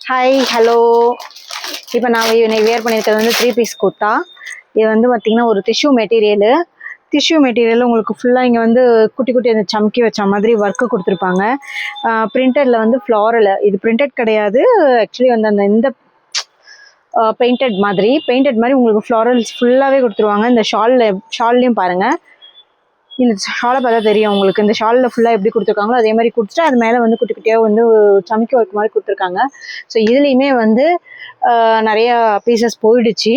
Hi hello. இப்போ நான் வேர் பண்ணியிருக்கிறது வந்து 3 பீஸ் குர்த்தா. இது வந்து பார்த்திங்கன்னா ஒரு டிஷ்யூ மெட்டீரியல் உங்களுக்கு ஃபுல்லாக இங்கே வந்து குட்டி குட்டி அந்த சம்கி வச்ச மாதிரி ஒர்க்கு கொடுத்துருப்பாங்க. பிரிண்டடில் வந்து ஃப்ளாரல், இது பிரிண்டட் கிடையாது ஆக்சுவலி வந்து அந்த இந்த பெயிண்டட் மாதிரி உங்களுக்கு ஃப்ளாரல்ஸ் ஃபுல்லாகவே கொடுத்துருவாங்க. இந்த ஷால்லையும் பாருங்கள், இந்த ஷாலை பார்த்தா தெரியும் உங்களுக்கு. இந்த ஷாலில் ஃபுல்லாக எப்படி கொடுத்துருக்காங்களோ அதே மாதிரி கொடுத்துட்டு அது மேலே வந்து குட்டி குட்டியாக வந்து சமைக்க ஒர்க் மாதிரி கொடுத்துருக்காங்க. ஸோ இதுலேயுமே வந்து நிறையா பீசஸ் போயிடுச்சு.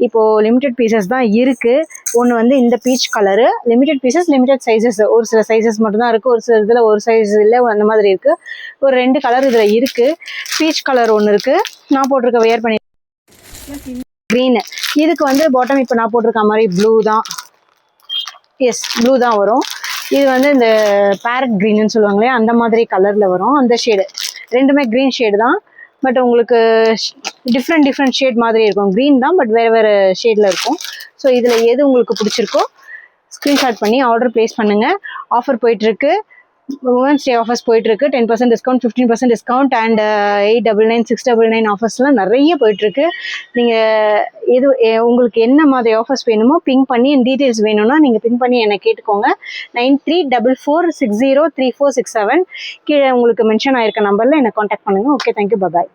இப்போது லிமிடெட் பீசஸ் தான் இருக்குது. ஒன்று வந்து இந்த peach colour, limited pieces, limited sizes, ஒரு சில சைஸஸ் மட்டும்தான் இருக்குது, ஒரு சில இதில் ஒரு சைஸ் இல்லை, அந்த மாதிரி இருக்குது. ஒரு 2 கலர் இதில் இருக்குது. பீச் கலர் ஒன்று இருக்குது, நான் போட்டிருக்க வேர் பண்ணி க்ரீனு. இதுக்கு வந்து பாட்டம் இப்போ நான் போட்டிருக்க மாதிரி ப்ளூ தான், ப்ளூ தான் வரும். இது வந்து இந்த பேரட் க்ரீன்னு சொல்லுவாங்களே அந்த மாதிரி கலரில் வரும். அந்த ஷேடு ரெண்டுமே க்ரீன் ஷேடு தான், பட் உங்களுக்கு டிஃப்ரெண்ட் ஷேட் மாதிரி இருக்கும். க்ரீன் தான், பட் வேறு ஷேடில் இருக்கும். ஸோ இதில் எது உங்களுக்கு பிடிச்சிருக்கோ ஸ்க்ரீன்ஷாட் பண்ணி ஆர்டர் ப்ளேஸ் பண்ணுங்கள். ஆஃபர் போயிட்டுருக்கு, உமன்ஸ் டே ஆஃபர்ஸ் போயிட்டுருக்கு. 10% டிஸ்கவுண்ட், 15% டிஸ்கவுண்ட் அண்ட் 899, 699 ஆஃபர்ஸ்லாம் நிறைய போயிட்டுருக்கு. நீங்கள் எது உங்களுக்கு என்ன மாதிரி ஆஃபர்ஸ் வேணுமோ பிங்க் பண்ணி, டீட்டெயில்ஸ் வேணும்னா நீங்கள் பிங்க் பண்ணி என்னை கேட்டுக்கோங்க. 9344603467 கீழே உங்களுக்கு மென்ஷன் ஆகிருக்க நம்பரில் என்னை காண்டாக்ட் பண்ணுங்கள். ஓகே, தேங்க்யூ, பாய்.